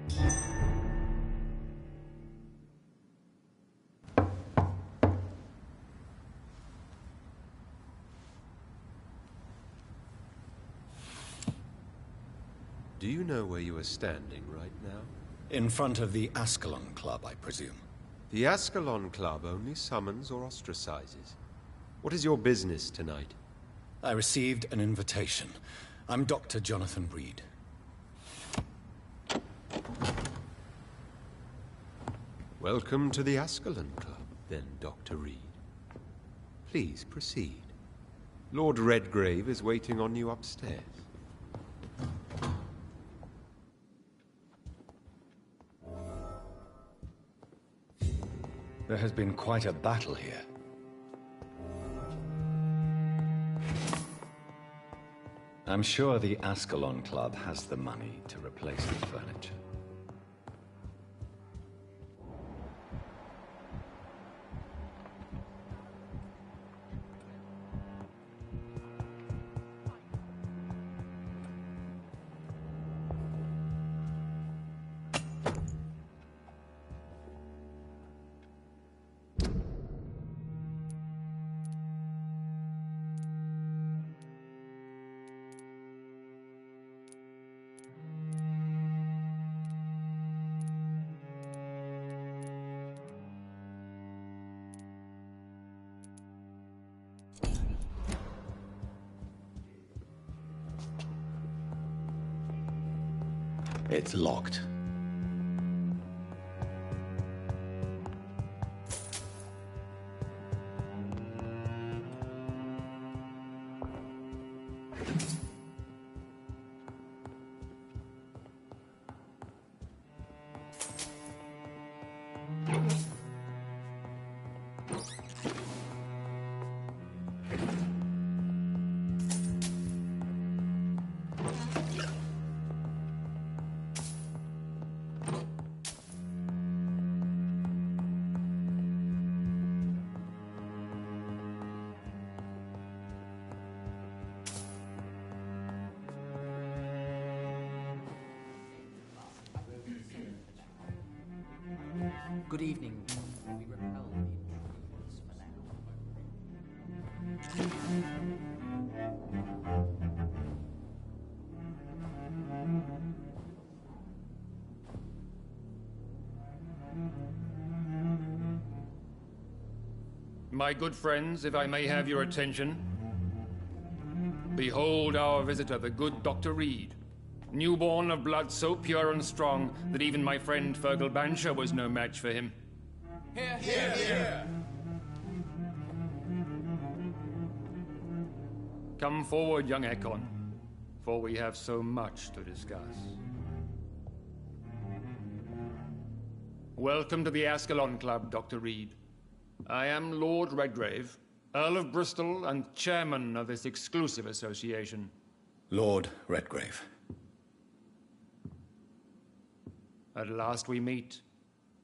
Do you know where you are standing right now? In front of the Ascalon Club, I presume. The Ascalon Club only summons or ostracizes. What is your business tonight? I received an invitation. I'm Dr. Jonathan Reed. Welcome to the Ascalon Club, then, Dr. Reed. Please proceed. Lord Redgrave is waiting on you upstairs. There has been quite a battle here. I'm sure the Ascalon Club has the money to replace the furniture. It's locked. Good evening. We repel the intruders for now. My good friends, if I may have your attention. Behold our visitor, the good Dr. Reed. Newborn of blood so pure and strong that even my friend Fergal Bansher was no match for him. Hear, hear, hear! Come forward, young Ekon, for we have so much to discuss. Welcome to the Ascalon Club, Dr. Reed. I am Lord Redgrave, Earl of Bristol and chairman of this exclusive association. Lord Redgrave. At last we meet.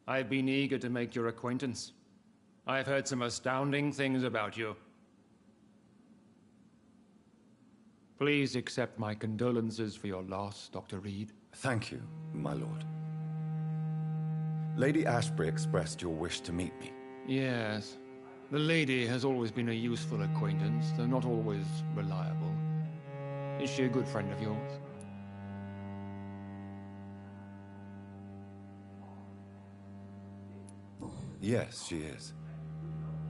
I've been eager to make your acquaintance. I've heard some astounding things about you. Please accept my condolences for your loss, Dr. Reed. Thank you, my lord. Lady Ashbury expressed your wish to meet me. Yes. The lady has always been a useful acquaintance, though not always reliable. Is she a good friend of yours? Yes, she is.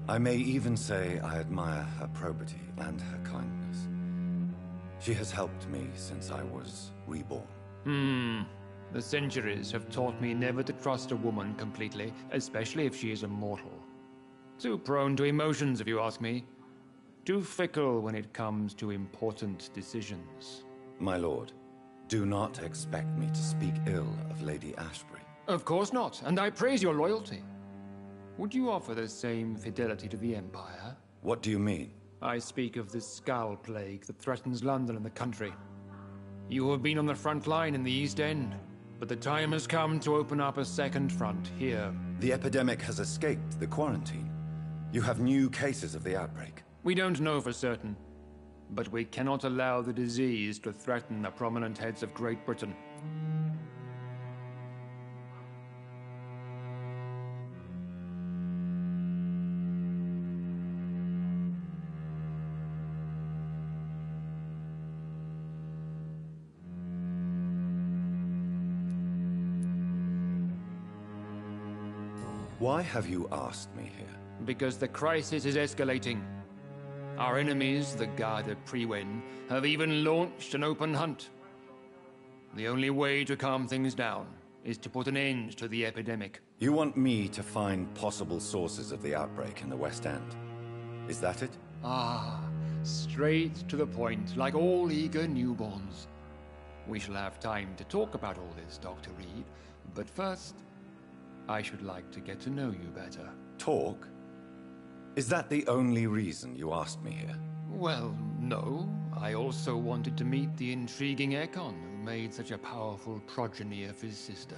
I may even say I admire her probity and her kindness. She has helped me since I was reborn. The centuries have taught me never to trust a woman completely, especially if she is a mortal. Too prone to emotions, if you ask me. Too fickle when it comes to important decisions. My lord, do not expect me to speak ill of Lady Ashbury. Of course not, and I praise your loyalty. Would you offer the same fidelity to the Empire? What do you mean? I speak of the Skull Plague that threatens London and the country. You have been on the front line in the East End, but the time has come to open up a second front here. The epidemic has escaped the quarantine. You have new cases of the outbreak. We don't know for certain, but we cannot allow the disease to threaten the prominent heads of Great Britain. Why have you asked me here? Because the crisis is escalating. Our enemies, the Garda Priwen, have even launched an open hunt. The only way to calm things down is to put an end to the epidemic. You want me to find possible sources of the outbreak in the West End? Is that it? Ah, straight to the point, like all eager newborns. We shall have time to talk about all this, Dr. Reed, but first, I should like to get to know you better. Talk? Is that the only reason you asked me here? Well, no. I also wanted to meet the intriguing Ekon who made such a powerful progeny of his sister.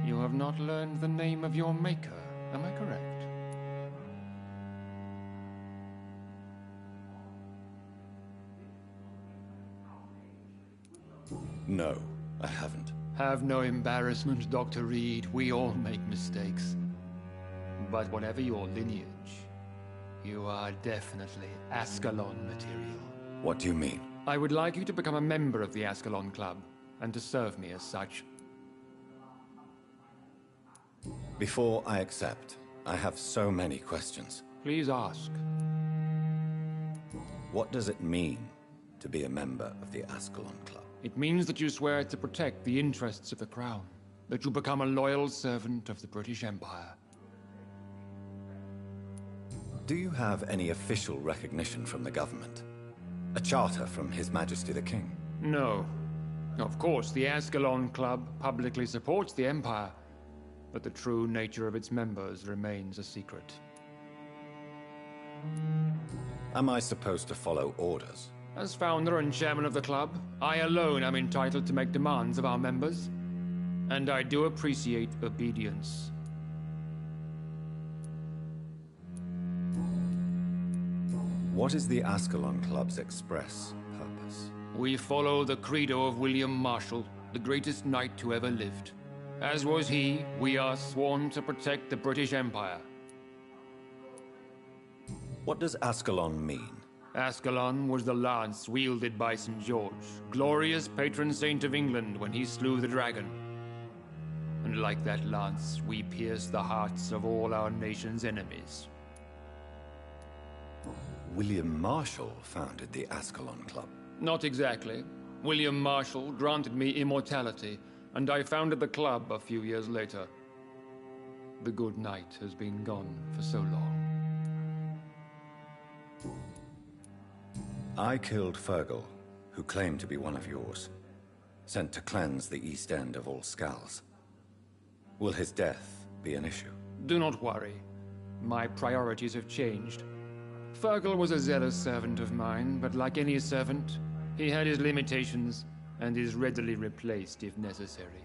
You have not learned the name of your maker, am I correct? No, I haven't. Have no embarrassment, Dr. Reed. We all make mistakes. But whatever your lineage, you are definitely Ascalon material. What do you mean? I would like you to become a member of the Ascalon Club, and to serve me as such. Before I accept, I have so many questions. Please ask. What does it mean to be a member of the Ascalon Club? It means that you swear to protect the interests of the Crown, that you become a loyal servant of the British Empire. Do you have any official recognition from the government? A charter from His Majesty the King? No. Of course, the Ascalon Club publicly supports the Empire, but the true nature of its members remains a secret. Am I supposed to follow orders? As founder and chairman of the club, I alone am entitled to make demands of our members, and I do appreciate obedience. What is the Ascalon Club's express purpose? We follow the credo of William Marshall, the greatest knight who ever lived. As was he, we are sworn to protect the British Empire. What does Ascalon mean? Ascalon was the lance wielded by St. George, glorious patron saint of England when he slew the dragon. And like that lance, we pierce the hearts of all our nation's enemies. William Marshall founded the Ascalon Club. Not exactly. William Marshall granted me immortality, and I founded the club a few years later. The good knight has been gone for so long. I killed Fergal, who claimed to be one of yours, sent to cleanse the East End of all Skulls. Will his death be an issue? Do not worry. My priorities have changed. Fergal was a zealous servant of mine, but like any servant, he had his limitations and is readily replaced if necessary.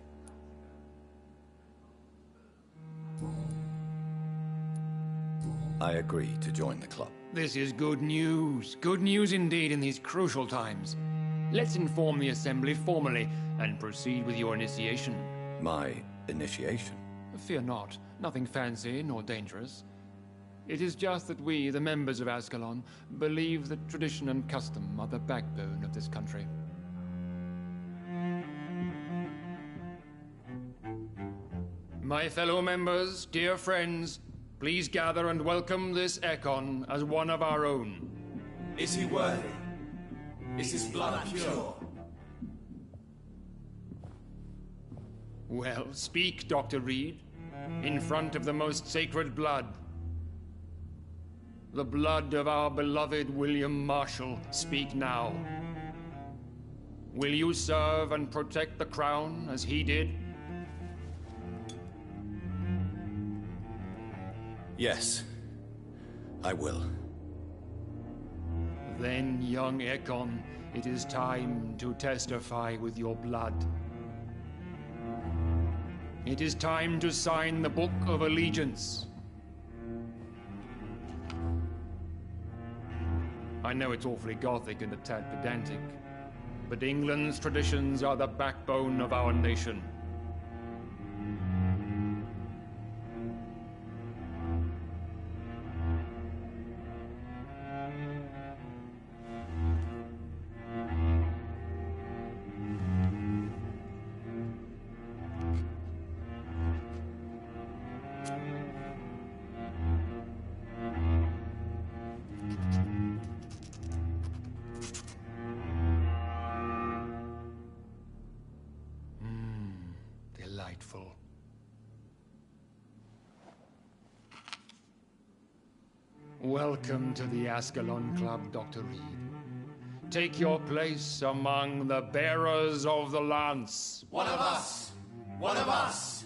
I agree to join the club. This is good news. Good news indeed in these crucial times. Let's inform the Assembly formally and proceed with your initiation. My initiation? Fear not. Nothing fancy nor dangerous. It is just that we, the members of Ascalon, believe that tradition and custom are the backbone of this country. My fellow members, dear friends, please gather and welcome this Ekon as one of our own. Is he worthy? Is his blood pure? Well, speak, Dr. Reed, in front of the most sacred blood. The blood of our beloved William Marshall, speak now. Will you serve and protect the crown as he did? Yes, I will. Then, young Ekon, it is time to testify with your blood. It is time to sign the Book of Allegiance. I know it's awfully gothic and a tad pedantic, but England's traditions are the backbone of our nation. delightful. Welcome to the Ascalon Club, Dr. Reed. Take your place among the bearers of the lance. One of us! One of us!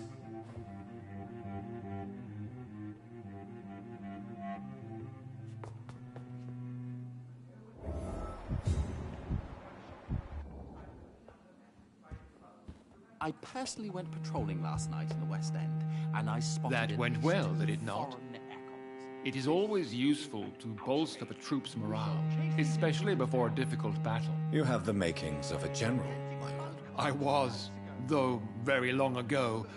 I personally went patrolling last night in the West End, and I spotted That at went least well, 2 did it not? foreign echoes. It is always useful to bolster the troops' morale, especially before a difficult battle. You have the makings of a general, my lord. I was, though very long ago,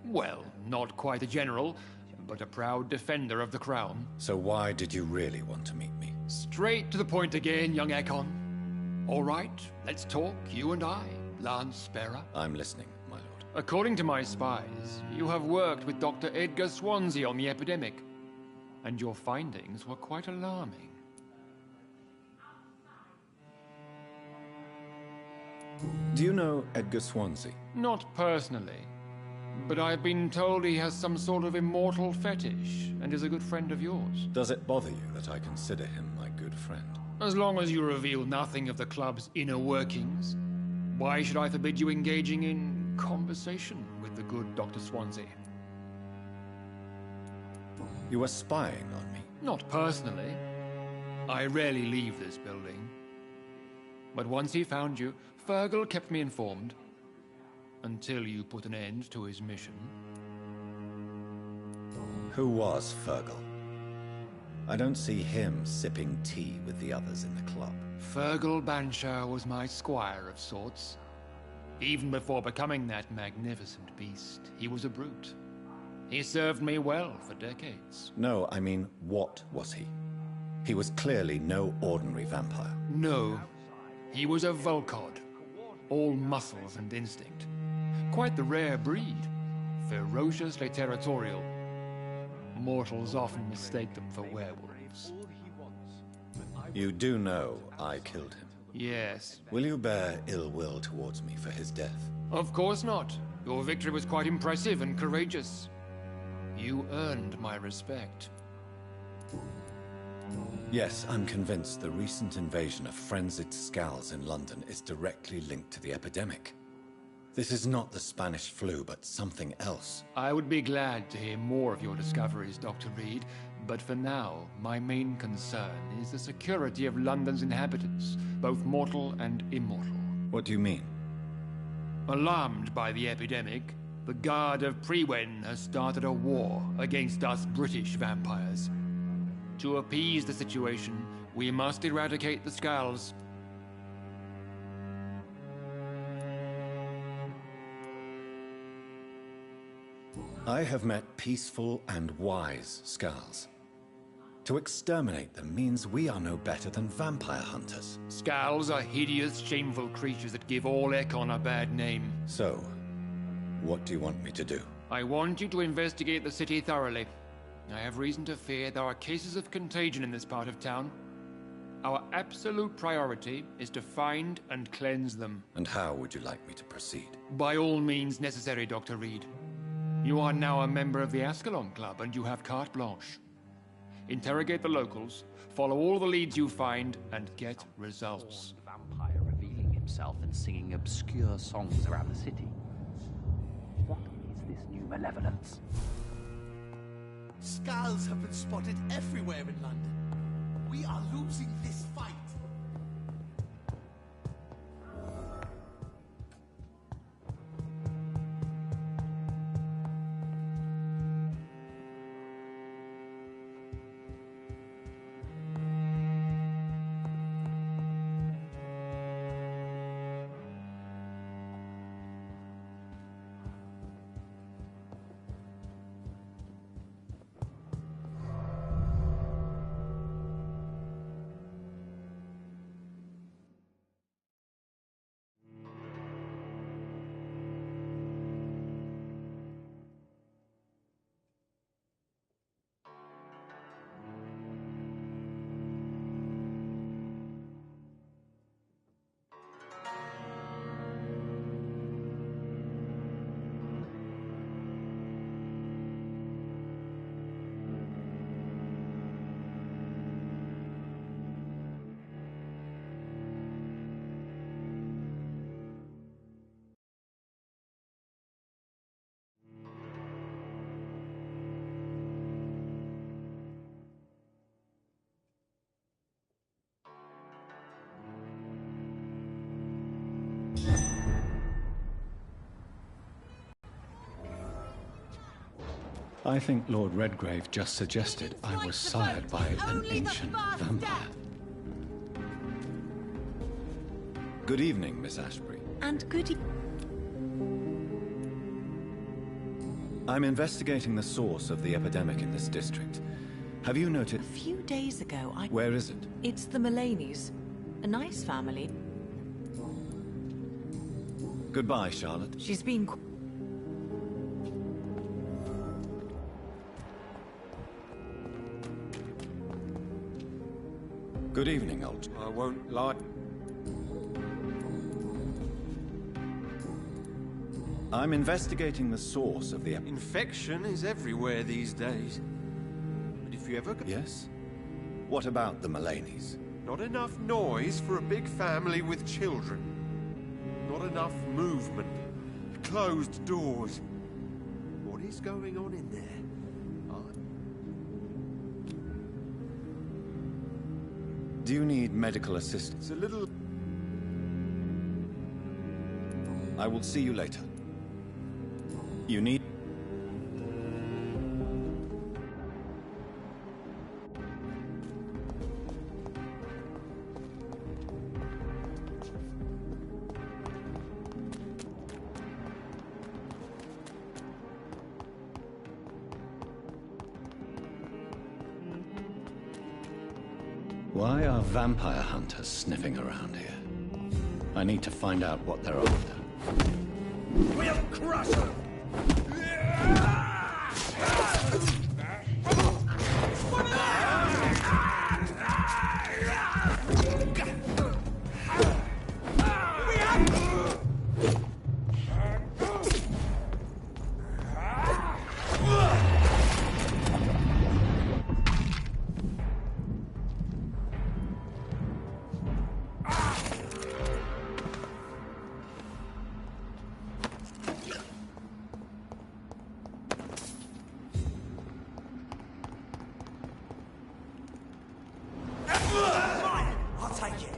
well, not quite a general, but a proud defender of the crown. So why did you really want to meet me? Straight to the point again, young Ekon. All right, let's talk, you and I, Lance Bearer. I'm listening, my lord. According to my spies, you have worked with Dr. Edgar Swansea on the epidemic, and your findings were quite alarming. Do you know Edgar Swansea? Not personally, but I've been told he has some sort of immortal fetish and is a good friend of yours. Does it bother you that I consider him my good friend? As long as you reveal nothing of the club's inner workings, why should I forbid you engaging in conversation with the good Dr. Swansea? You were spying on me. Not personally. I rarely leave this building. But once he found you, Fergal kept me informed. Until you put an end to his mission. Who was Fergal? I don't see him sipping tea with the others in the club. Fergal Banshire was my squire of sorts. Even before becoming that magnificent beast, he was a brute. He served me well for decades. No, I mean, what was he? He was clearly no ordinary vampire. No, he was a Volcod. All muscles and instinct. Quite the rare breed. Ferociously territorial. Mortals often mistake them for werewolves. You do know I killed him. Yes. Will you bear ill will towards me for his death? Of course not. Your victory was quite impressive and courageous. You earned my respect. Yes, I'm convinced the recent invasion of frenzied Skulls in London is directly linked to the epidemic. This is not the Spanish flu, but something else. I would be glad to hear more of your discoveries, Dr. Reed, but for now, my main concern is the security of London's inhabitants, both mortal and immortal. What do you mean? Alarmed by the epidemic, the Guard of Prewen has started a war against us British vampires. To appease the situation, we must eradicate the Skulls. I have met peaceful and wise Skulls. To exterminate them means we are no better than vampire hunters. Skulls are hideous, shameful creatures that give all Ekon a bad name. So, what do you want me to do? I want you to investigate the city thoroughly. I have reason to fear there are cases of contagion in this part of town. Our absolute priority is to find and cleanse them. And how would you like me to proceed? By all means necessary, Dr. Reed. You are now a member of the Ascalon Club, and you have carte blanche. Interrogate the locals, follow all the leads you find, and get results. Vampire revealing himself and singing obscure songs around the city. What is this new malevolence? Skulls have been spotted everywhere in London. We are losing this fight. I think Lord Redgrave just suggested I was sired by an ancient vampire. Good evening, Miss Ashbury. And good I'm investigating the source of the epidemic in this district. Have you noted... A few days ago, Where is it? It's the Mullaneys. A nice family. Goodbye, Charlotte. She's been... Good evening, old... I won't lie. I'm investigating the source of the Infection is everywhere these days. But if you ever... Yes? What about the Mullaneys? Not enough noise for a big family with children. Not enough movement. Closed doors. What is going on in there? Do you need medical assistance? It's a little... I will see you later. You need... Why are vampire hunters sniffing around here? I need to find out what they're after. We'll crush them! I'll take it.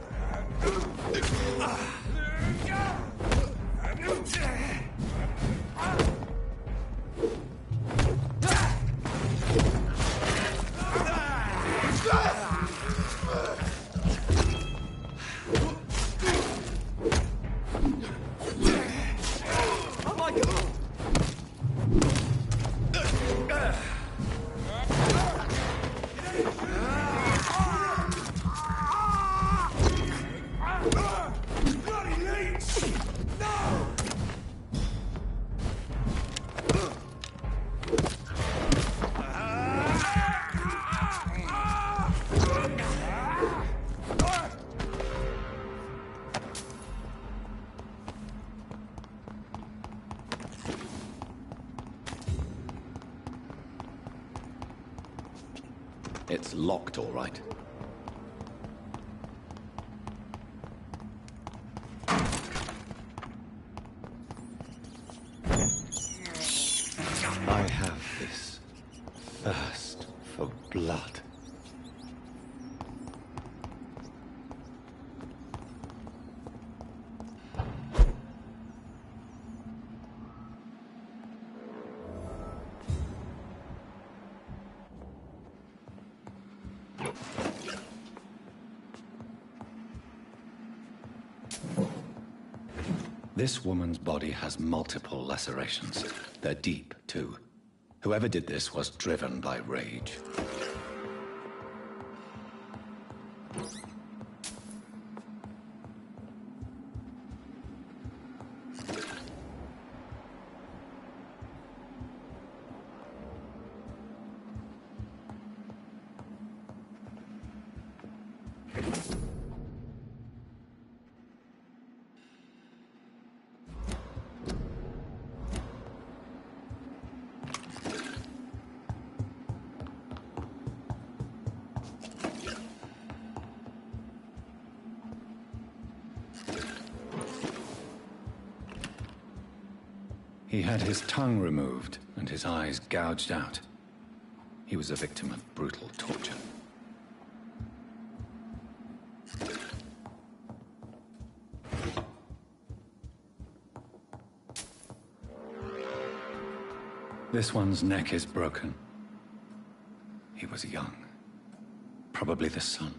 It's locked, all right. I have this thirst for blood. This woman's body has multiple lacerations. They're deep, too. Whoever did this was driven by rage. He had his tongue removed and his eyes gouged out. He was a victim of brutal torture. This one's neck is broken. He was young. Probably the son.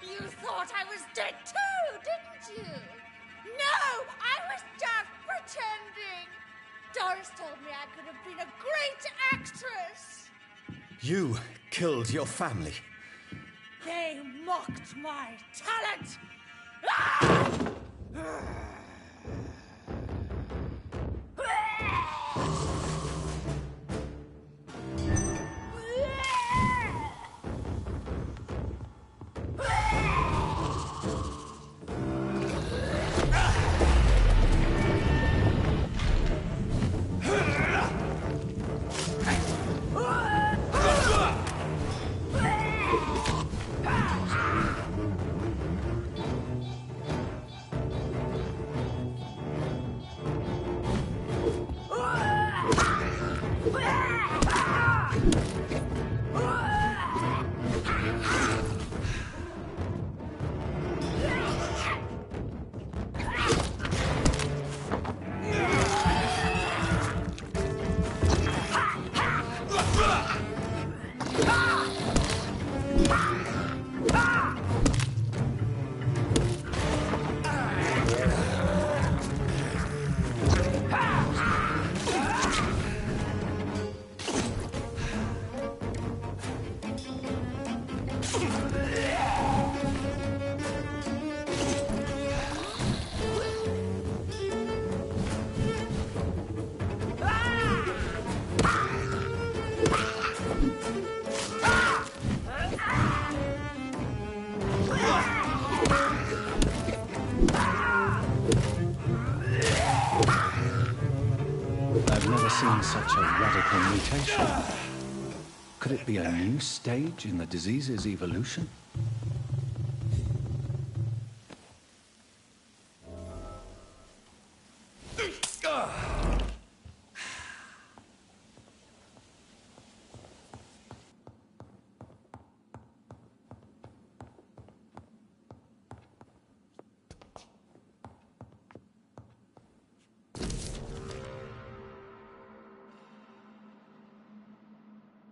You thought I was dead too, didn't you? No, I was just pretending. Doris told me I could have been a great actress. You killed your family. They mocked my talent. Ah! I've never seen such a radical mutation. Could it be a new stage in the disease's evolution?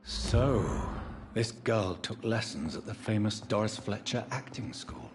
So, this girl took lessons at the famous Doris Fletcher acting school.